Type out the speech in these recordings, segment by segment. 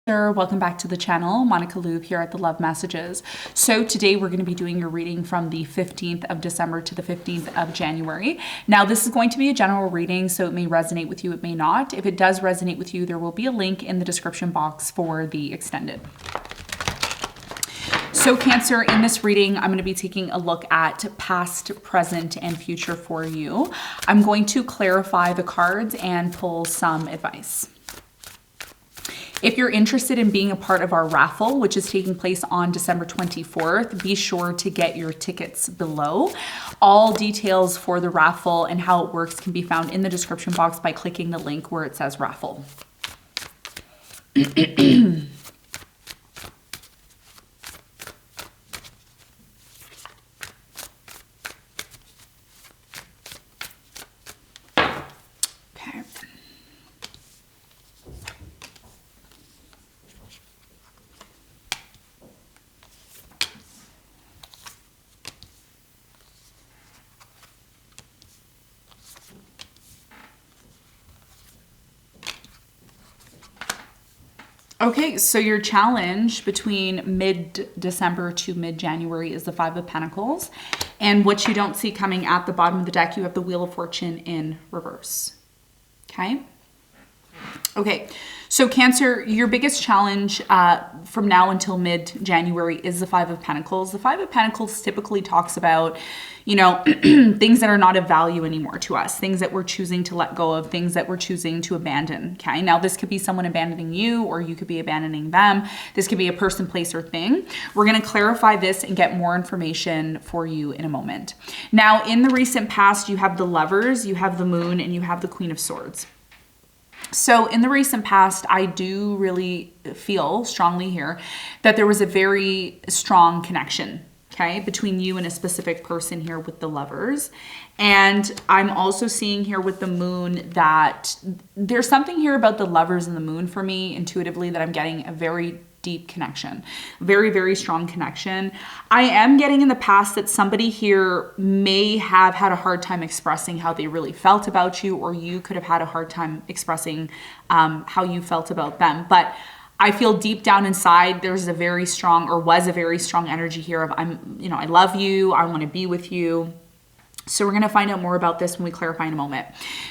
Welcome back to the channel. Monica Lube here at the Love Messages. So today we're going to be doing your reading from the 15th of December to the 15th of January. Now this is going to be a general reading, so it may resonate with you, it may not. If it does resonate with you, there will be a link in the description box for the extended. So Cancer, in this reading, I'm going to be taking a look at past, present, and future for you. I'm going to clarify the cards and pull some advice. If you're interested in being a part of our raffle, which is taking place on December 24th, be sure to get your tickets below. All details for the raffle and how it works can be found in the description box by clicking the link where it says raffle. Okay, so your challenge between mid-December to mid-January is the Five of Pentacles. And what you don't see coming at the bottom of the deck, you have the Wheel of Fortune in reverse. Okay? Okay, so Cancer, your biggest challenge from now until mid-January is the Five of Pentacles. The Five of Pentacles typically talks about, you know, things that are not of value anymore to us, things that we're choosing to let go of, things that we're choosing to abandon, okay? Now, this could be someone abandoning you, or you could be abandoning them. This could be a person, place, or thing. We're going to clarify this and get more information for you in a moment. Now, in the recent past, you have the Lovers, you have the Moon, and you have the Queen of Swords. So in the recent past, I do really feel strongly here that there was a very strong connection, okay, between you and a specific person here with the Lovers. And I'm also seeing here with the Moon that there's something here about the Lovers and the Moon for me intuitively that I'm getting a very deep connection, very, very strong connection. I am getting in the past that somebody here may have had a hard time expressing how they really felt about you, or you could have had a hard time expressing how you felt about them. But I feel deep down inside, there's a very strong, or was a very strong energy here of I love you, I want to be with you. So we're going to find out more about this when we clarify in a moment.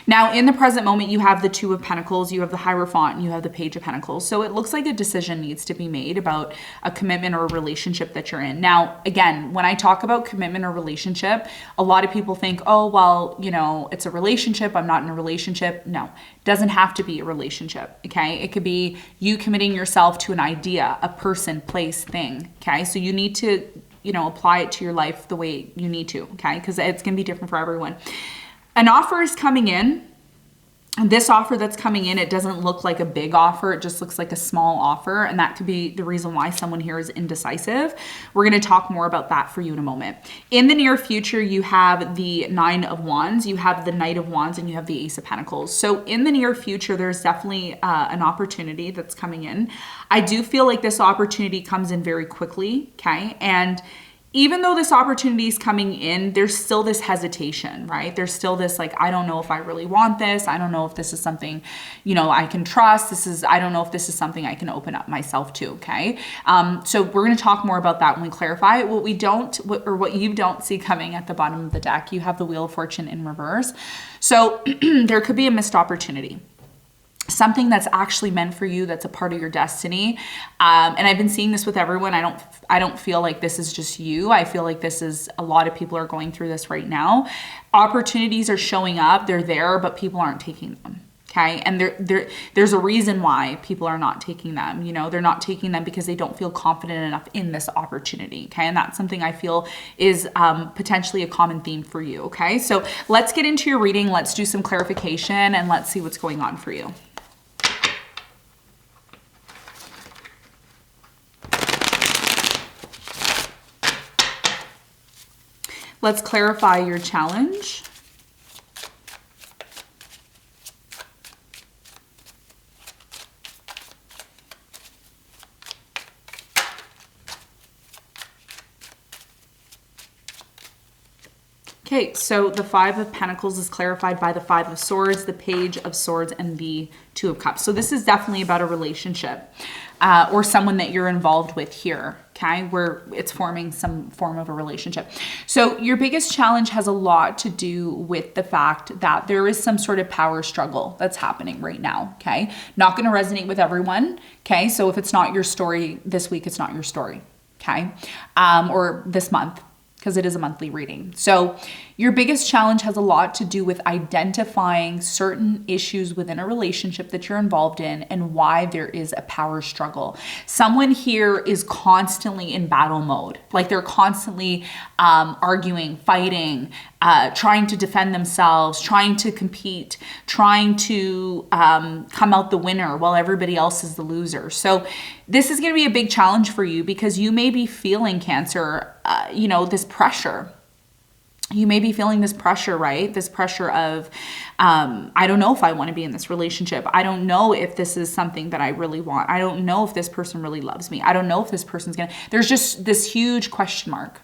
Now, in the present moment, you have the Two of Pentacles, you have the Hierophant, and you have the Page of Pentacles. So it looks like a decision needs to be made about a commitment or a relationship that you're in. Now, again, when I talk about commitment or relationship, a lot of people think, oh, well, you know, it's a relationship, I'm not in a relationship. No, it doesn't have to be a relationship, okay? It could be you committing yourself to an idea, a person, place, thing, okay? So you need to, you know, apply it to your life the way you need to, okay? Because it's going to be different for everyone. An offer is coming in. And this offer that's coming in, it doesn't look like a big offer. It just looks like a small offer. And that could be the reason why someone here is indecisive. We're going to talk more about that for you in a moment. In the near future, you have the Nine of Wands, you have the Knight of Wands, and you have the Ace of Pentacles. So in the near future, there's definitely an opportunity that's coming in. I do feel like this opportunity comes in very quickly, okay? And even though this opportunity is coming in, there's still this hesitation, right? There's still this like, I don't know if I really want this. I don't know if this is something, you know, I can trust. I don't know if this is something I can open up myself to, okay? So we're going to talk more about that when we clarify. What you don't see coming at the bottom of the deck, you have the Wheel of Fortune in reverse. So there could be a missed opportunity. Something that's actually meant for you, that's a part of your destiny. And I've been seeing this with everyone. I don't feel like this is just you. I feel like this is a lot of people are going through this right now. Opportunities are showing up, they're there, but people aren't taking them. Okay. And there's a reason why people are not taking them. You know, they're not taking them because they don't feel confident enough in this opportunity. Okay. And that's something I feel is potentially a common theme for you. Okay. So let's get into your reading. Let's do some clarification and let's see what's going on for you. Let's clarify your challenge. Okay, so the Five of Pentacles is clarified by the Five of Swords, the Page of Swords, and the Two of Cups. So this is definitely about a relationship. or someone that you're involved with here, okay, where it's forming some form of a relationship. So your biggest challenge has a lot to do with the fact that there is some sort of power struggle that's happening right now, okay? Not going to resonate with everyone, okay? So if it's not your story this week, it's not your story, okay? Or this month, because it is a monthly reading. So your biggest challenge has a lot to do with identifying certain issues within a relationship that you're involved in and why there is a power struggle. Someone here is constantly in battle mode. Like they're constantly arguing, fighting, trying to defend themselves, trying to compete, trying to come out the winner while everybody else is the loser. So this is going to be a big challenge for you because you may be feeling, Cancer, this pressure. You may be feeling this pressure, right? This pressure of, I don't know if I want to be in this relationship. I don't know if this is something that I really want. I don't know if this person really loves me. I don't know if this person's going to, there's just this huge question mark.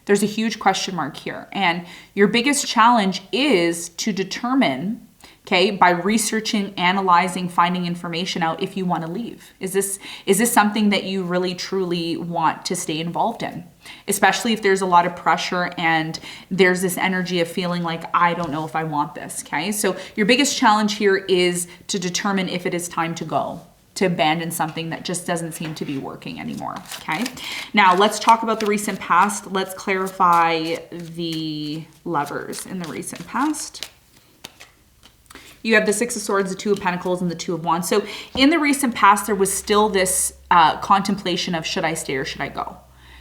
There's a huge question mark here. And your biggest challenge is to determine, okay, by researching, analyzing, finding information out if you want to leave. Is this something that you really truly want to stay involved in? Especially if there's a lot of pressure and there's this energy of feeling like, I don't know if I want this, okay? So your biggest challenge here is to determine if it is time to go, to abandon something that just doesn't seem to be working anymore, okay? Now, let's talk about the recent past. Let's clarify the lovers in the recent past. You have the Six of Swords, the Two of Pentacles, and the Two of Wands. So in the recent past, there was still this contemplation of should I stay or should I go?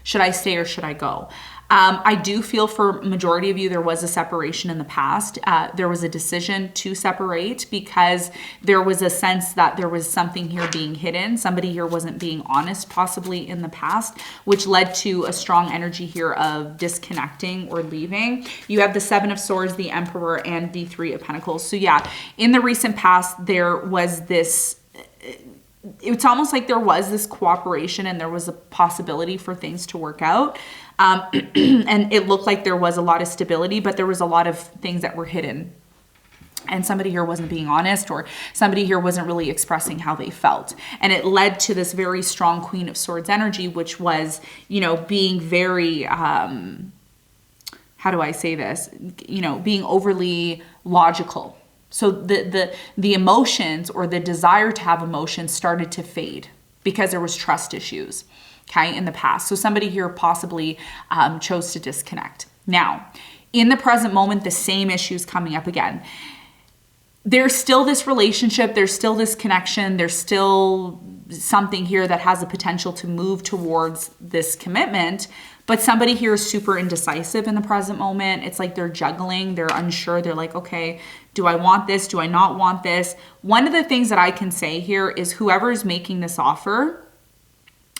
Should I stay or should I go? I do feel for majority of you, there was a separation in the past. There was a decision to separate because there was a sense that there was something here being hidden. Somebody here wasn't being honest possibly in the past, which led to a strong energy here of disconnecting or leaving. You have the Seven of Swords, the Emperor, and the Three of Pentacles. So yeah, in the recent past, there was this, it's almost like there was this cooperation and there was a possibility for things to work out. And it looked like there was a lot of stability, but there was a lot of things that were hidden. And somebody here wasn't being honest, or somebody here wasn't really expressing how they felt. And it led to this very strong Queen of Swords energy, which was, being very, how do I say this? Being overly logical. So the emotions or the desire to have emotions started to fade because there was trust issues, okay, in the past. So somebody here possibly chose to disconnect. Now, in the present moment, the same issues coming up again. There's still this relationship, there's still this connection, there's still something here that has a potential to move towards this commitment, but somebody here is super indecisive in the present moment. It's like they're juggling, they're unsure, they're like, okay, do I want this? Do I not want this? One of the things that I can say here is whoever is making this offer,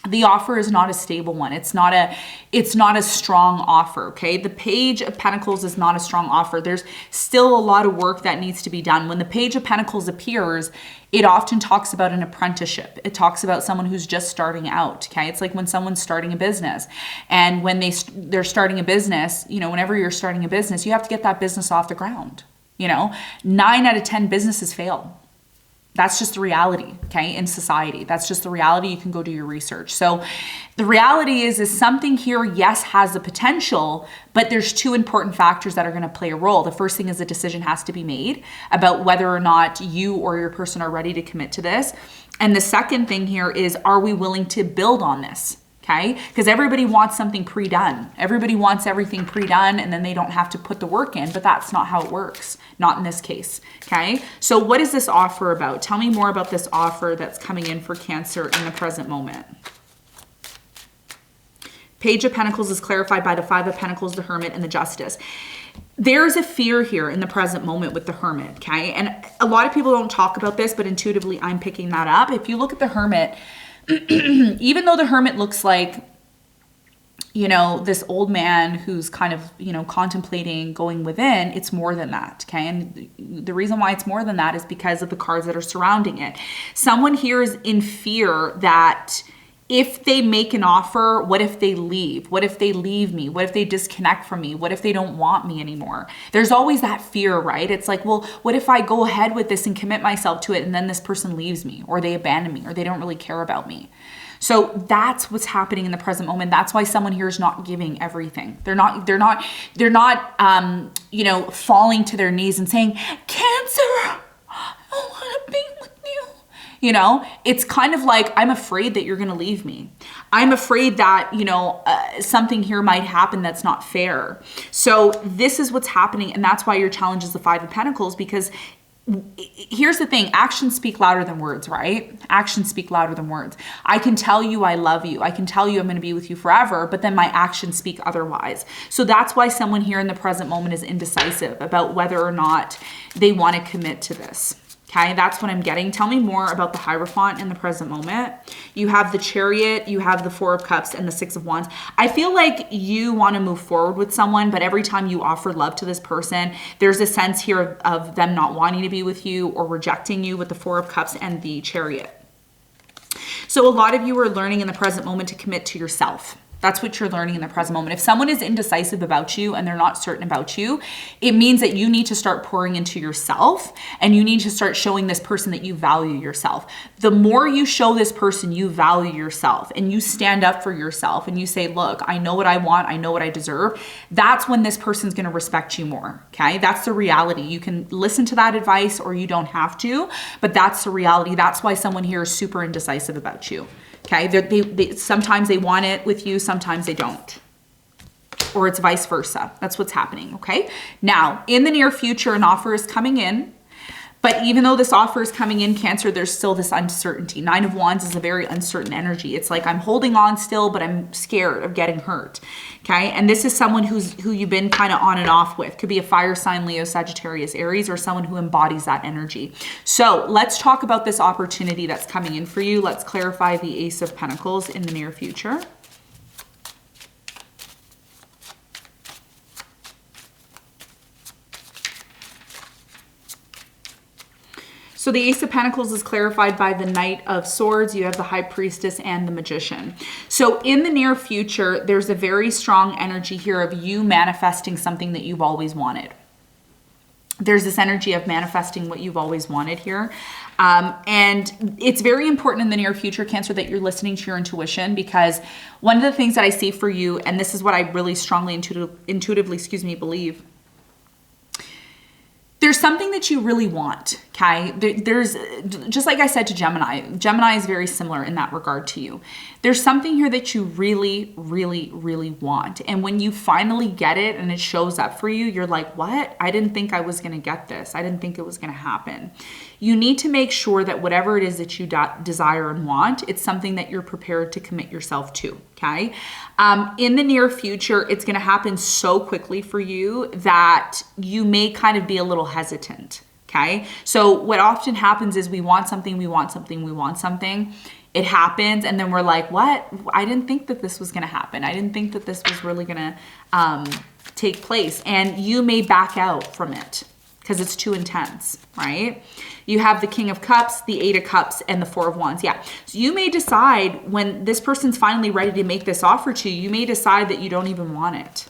the offer is not a stable one. It's not a strong offer, okay? The Page of Pentacles is not a strong offer. There's still a lot of work that needs to be done. When the Page of Pentacles appears, it often talks about an apprenticeship. It talks about someone who's just starting out, okay? It's like when someone's starting a business. And when they're starting a business, whenever you're starting a business, you have to get that business off the ground, 9 out of 10 businesses fail. That's just the reality, okay, in society. That's just the reality. You can go do your research. So the reality is something here, yes, has the potential, but there's two important factors that are going to play a role. The first thing is a decision has to be made about whether or not you or your person are ready to commit to this. And the second thing here is, are we willing to build on this? Okay, because everybody wants something pre-done. Everybody wants everything pre-done and then they don't have to put the work in, but that's not how it works. Not in this case, okay? So what is this offer about? Tell me more about this offer that's coming in for Cancer in the present moment. Page of Pentacles is clarified by the Five of Pentacles, the Hermit, and the Justice. There's a fear here in the present moment with the Hermit, okay? And a lot of people don't talk about this, but intuitively I'm picking that up. If you look at the Hermit, even though the Hermit looks like, this old man who's kind of, contemplating going within, it's more than that, okay? And the reason why it's more than that is because of the cards that are surrounding it. Someone here is in fear that if they make an offer, what if they leave? What if they leave me? What if they disconnect from me? What if they don't want me anymore? There's always that fear, right? It's like, well, what if I go ahead with this and commit myself to it and then this person leaves me, or they abandon me, or they don't really care about me? So that's what's happening in the present moment. That's why someone here is not giving everything. They're not, falling to their knees and saying, Cancer, I want to be with you. It's kind of like, I'm afraid that you're going to leave me. I'm afraid that, something here might happen that's not fair. So this is what's happening. And that's why your challenge is the Five of Pentacles, because here's the thing, actions speak louder than words, right? Actions speak louder than words. I can tell you I love you. I can tell you I'm going to be with you forever, but then my actions speak otherwise. So that's why someone here in the present moment is indecisive about whether or not they want to commit to this. Okay, that's what I'm getting. Tell me more about the Hierophant in the present moment. You have the Chariot, you have the Four of Cups, and the Six of Wands. I feel like you want to move forward with someone, but every time you offer love to this person, there's a sense here of them not wanting to be with you or rejecting you with the Four of Cups and the Chariot. So a lot of you are learning in the present moment to commit to yourself. That's what you're learning in the present moment. If someone is indecisive about you and they're not certain about you, it means that you need to start pouring into yourself, and you need to start showing this person that you value yourself. The more you show this person you value yourself and you stand up for yourself and you say, look, I know what I want, I know what I deserve, that's when this person's going to respect you more. Okay? That's the reality. You can listen to that advice or you don't have to, but that's the reality. That's why someone here is super indecisive about you. Okay, they sometimes they want it with you, sometimes they don't. Or it's vice versa. That's what's happening, okay? Now, in the near future, an offer is coming in. But even though this offer is coming in, Cancer, there's still this uncertainty. Nine of Wands is a very uncertain energy. It's like I'm holding on still, but I'm scared of getting hurt. Okay, and this is someone who you've been kind of on and off with. Could be a fire sign, Leo, Sagittarius, Aries, or someone who embodies that energy. So let's talk about this opportunity that's coming in for you. Let's clarify the Ace of Pentacles in the near future. So the Ace of Pentacles is clarified by the Knight of Swords. You have the High Priestess and the Magician. So in the near future, there's a very strong energy here of you manifesting something that you've always wanted. There's this energy of manifesting what you've always wanted here. And it's very important in the near future, Cancer, that you're listening to your intuition, because one of the things that I see for you, and this is what I really strongly intuitively believe, there's something that you really want, okay? There's, just like I said to Gemini is very similar in that regard to you. There's something here that you really, really, really want. And when you finally get it and it shows up for you, you're like, what? I didn't think I was gonna get this. I didn't think it was gonna happen. You need to make sure that whatever it is that you desire and want, it's something that you're prepared to commit yourself to, okay? In the near future, it's gonna happen so quickly for you that you may kind of be a little hesitant, okay? So what often happens is we want something, it happens, and then we're like, what? I didn't think that this was gonna happen. I didn't think that this was really gonna take place. And you may back out from it because it's too intense, right? You have the King of Cups, the Eight of Cups, and the Four of Wands. Yeah. So you may decide when this person's finally ready to make this offer to you, you may decide that you don't even want it.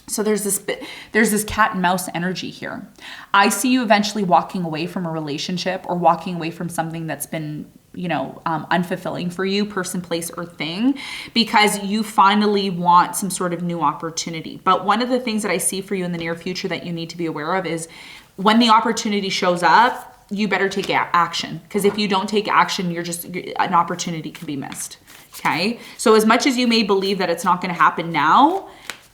So there's this cat and mouse energy here. I see you eventually walking away from a relationship or walking away from something that's been, unfulfilling for you, person, place, or thing, because you finally want some sort of new opportunity. But one of the things that I see for you in the near future that you need to be aware of is when the opportunity shows up, you better take action, because if you don't take action, an opportunity can be missed. Okay. So as much as you may believe that it's not going to happen now,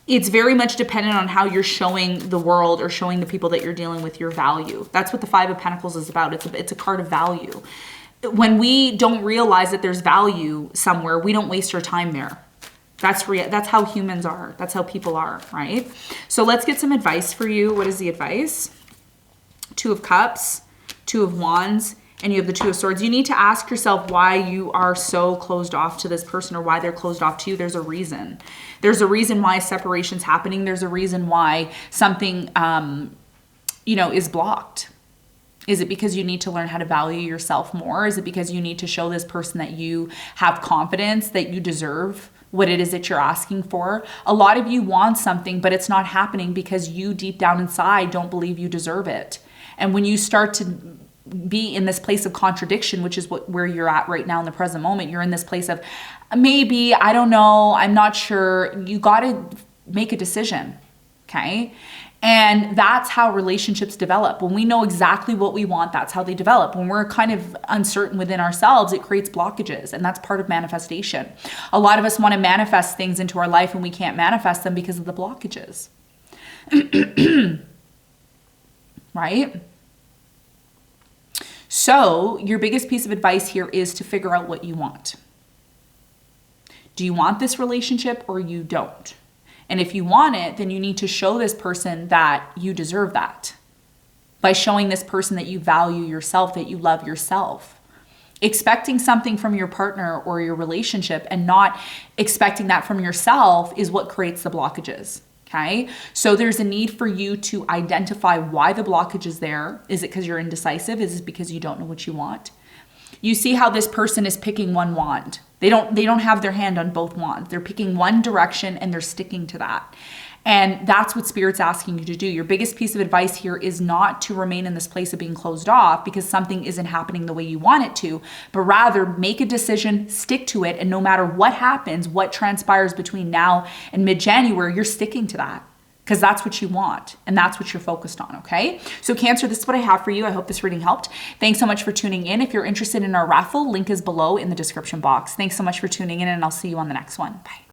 it's very much dependent on how you're showing the world or showing the people that you're dealing with your value. That's what the Five of Pentacles is about. It's a card of value. When we don't realize that there's value somewhere, we don't waste our time there. That's how humans are. That's how people are, right? So let's get some advice for you. What is the advice? Two of Cups, Two of Wands, and you have the Two of Swords. You need to ask yourself why you are so closed off to this person, or why they're closed off to you. There's a reason. There's a reason why separation's happening. There's a reason why something, is blocked. Is it because you need to learn how to value yourself more? Is it because you need to show this person that you have confidence, that you deserve what it is that you're asking for? A lot of you want something, but it's not happening because you deep down inside don't believe you deserve it. And when you start to be in this place of contradiction, which is where you're at right now in the present moment, you're in this place of maybe, I don't know, I'm not sure. You got to make a decision, okay? And that's how relationships develop. When we know exactly what we want, that's how they develop. When we're kind of uncertain within ourselves, it creates blockages, and that's part of manifestation. A lot of us want to manifest things into our life and we can't manifest them because of the blockages. Right? So your biggest piece of advice here is to figure out what you want. Do you want this relationship or you don't? And if you want it, then you need to show this person that you deserve that by showing this person that you value yourself, that you love yourself. Expecting something from your partner or your relationship and not expecting that from yourself is what creates the blockages. Okay, so there's a need for you to identify why the blockage is there. Is it because you're indecisive? Is it because you don't know what you want? You see how this person is picking one wand. They don't have their hand on both wands. They're picking one direction and they're sticking to that. And that's what Spirit's asking you to do. Your biggest piece of advice here is not to remain in this place of being closed off because something isn't happening the way you want it to, but rather make a decision, stick to it, and no matter what happens, what transpires between now and mid-January, you're sticking to that because that's what you want and that's what you're focused on, okay? So Cancer, this is what I have for you. I hope this reading helped. Thanks so much for tuning in. If you're interested in our raffle, link is below in the description box. Thanks so much for tuning in, and I'll see you on the next one. Bye.